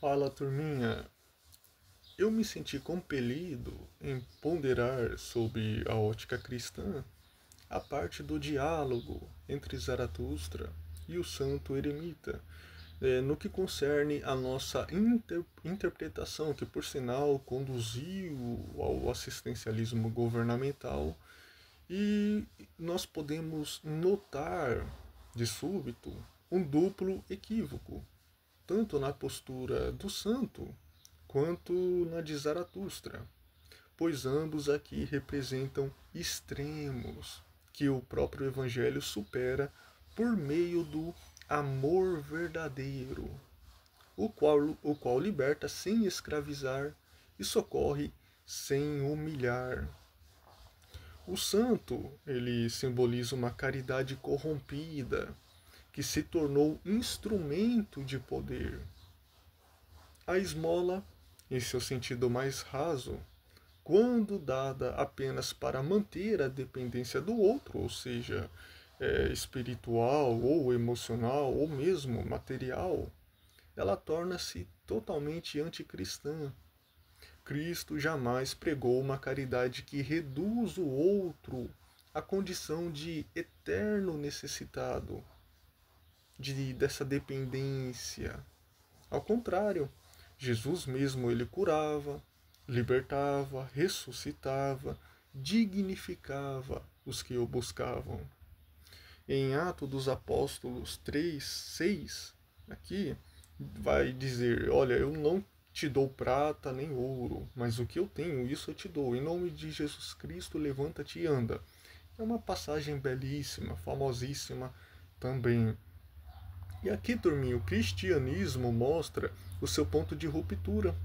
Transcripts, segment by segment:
Fala, turminha. Eu me senti compelido em ponderar sobre a ótica cristã a parte do diálogo entre Zaratustra e o santo eremita, no que concerne a nossa interpretação, que por sinal conduziu ao assistencialismo governamental, e nós podemos notar de súbito um duplo equívoco, tanto na postura do santo quanto na de Zaratustra, pois ambos aqui representam extremos que o próprio Evangelho supera por meio do amor verdadeiro, o qual liberta sem escravizar e socorre sem humilhar. O santo, ele simboliza uma caridade corrompida que se tornou instrumento de poder. A esmola, em seu sentido mais raso, quando dada apenas para manter a dependência do outro, ou seja, espiritual ou emocional ou mesmo material, ela torna-se totalmente anticristã. Cristo jamais pregou uma caridade que reduz o outro à condição de eterno necessitado, dessa dependência. Ao contrário, Jesus mesmo ele curava, libertava, ressuscitava, dignificava os que o buscavam. Em Atos dos Apóstolos 3, 6, aqui vai dizer: olha, eu não te dou prata nem ouro, mas o que eu tenho, isso eu te dou. Em nome de Jesus Cristo, levanta-te e anda. É uma passagem belíssima, famosíssima também. E aqui, turminha, o cristianismo mostra o seu ponto de ruptura,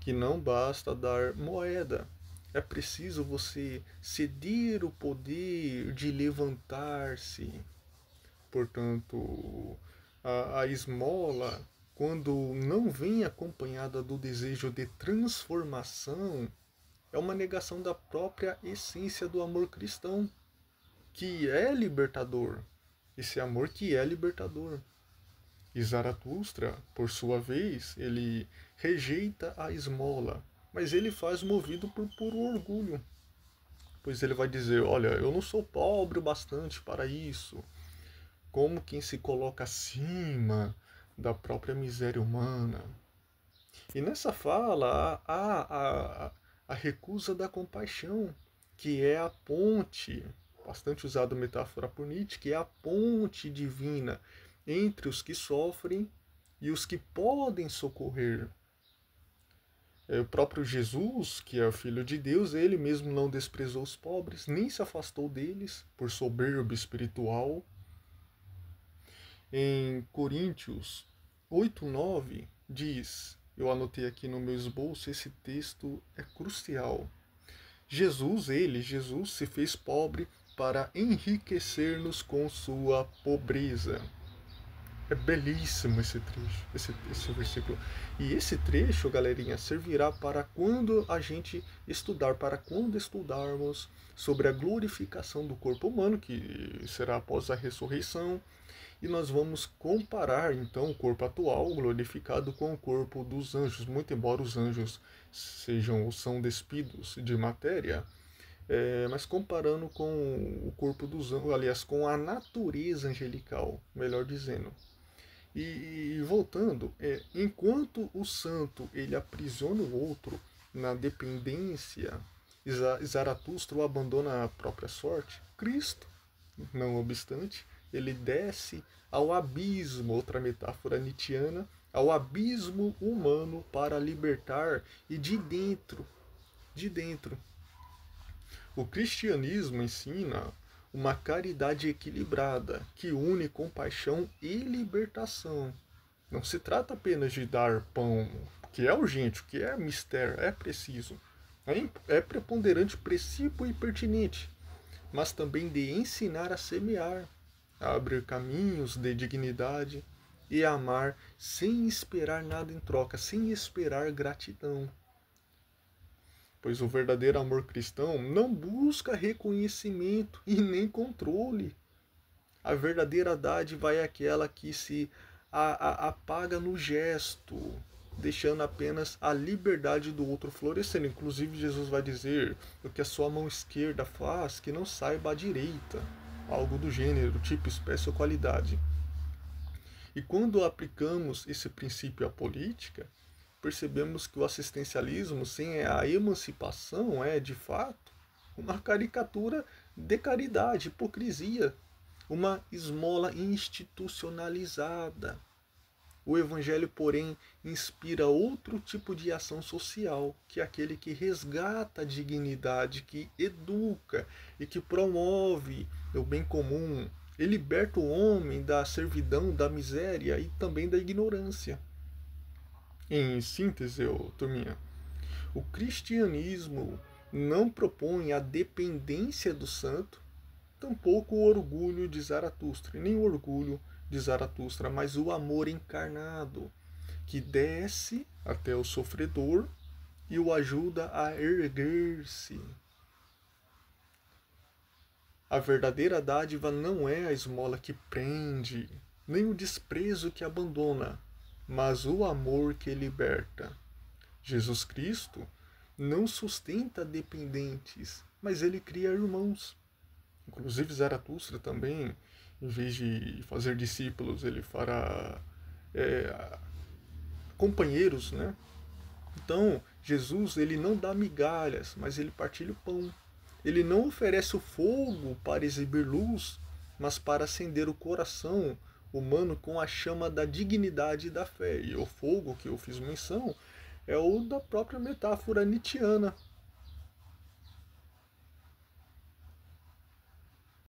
que não basta dar moeda, é preciso você ceder o poder de levantar-se. Portanto, a esmola, quando não vem acompanhada do desejo de transformação, é uma negação da própria essência do amor cristão, que é libertador. Esse amor que é libertador. E Zaratustra, por sua vez, ele rejeita a esmola, mas ele faz movido por puro orgulho, pois ele vai dizer: olha, eu não sou pobre o bastante para isso, como quem se coloca acima da própria miséria humana. E nessa fala há a recusa da compaixão, que é a ponte, bastante usada metáfora por Nietzsche, que é a ponte divina entre os que sofrem e os que podem socorrer. O próprio Jesus, que é o Filho de Deus, ele mesmo não desprezou os pobres, nem se afastou deles por soberba espiritual. Em Coríntios 8:9 diz, eu anotei aqui no meu esboço, esse texto é crucial. Jesus se fez pobre para enriquecer-nos com sua pobreza. É belíssimo esse trecho, esse versículo. E esse trecho, galerinha, servirá para quando estudarmos sobre a glorificação do corpo humano, que será após a ressurreição, e nós vamos comparar então o corpo atual glorificado com o corpo dos anjos, muito embora os anjos são despidos de matéria, mas comparando com o corpo dos anjos, aliás, com a natureza angelical, melhor dizendo. E voltando, enquanto o santo ele aprisiona o outro na dependência, Zaratustra o abandona à própria sorte, Cristo, não obstante, ele desce ao abismo, outra metáfora nietzschiana, ao abismo humano para libertar e de dentro. O cristianismo ensina uma caridade equilibrada que une compaixão e libertação. Não se trata apenas de dar pão, que é urgente, que é mistério, é preciso. É preponderante, precípio e pertinente, mas também de ensinar a semear, a abrir caminhos de dignidade e a amar sem esperar nada em troca, sem esperar gratidão. Pois o verdadeiro amor cristão não busca reconhecimento e nem controle. A verdadeira dádiva é aquela que se apaga no gesto, deixando apenas a liberdade do outro florescendo. Inclusive, Jesus vai dizer: o que a sua mão esquerda faz, que não saiba a direita. Algo do gênero, tipo, espécie ou qualidade. E quando aplicamos esse princípio à política, percebemos que o assistencialismo sem a emancipação é, de fato, uma caricatura de caridade, hipocrisia, uma esmola institucionalizada. O Evangelho, porém, inspira outro tipo de ação social, que é aquele que resgata a dignidade, que educa e que promove o bem comum e liberta o homem da servidão, da miséria e também da ignorância. Em síntese, turminha, o cristianismo não propõe a dependência do santo, tampouco o orgulho de Zaratustra, nem o orgulho de Zaratustra, mas o amor encarnado, que desce até o sofredor e o ajuda a erguer-se. A verdadeira dádiva não é a esmola que prende, nem o desprezo que abandona, mas o amor que liberta. Jesus Cristo não sustenta dependentes, mas ele cria irmãos. Inclusive Zaratustra também, em vez de fazer discípulos, ele fará companheiros, né? Então, Jesus, ele não dá migalhas, mas ele partilha o pão. Ele não oferece o fogo para exibir luz, mas para acender o coração humano com a chama da dignidade e da fé. E o fogo que eu fiz menção é o da própria metáfora nietzschiana,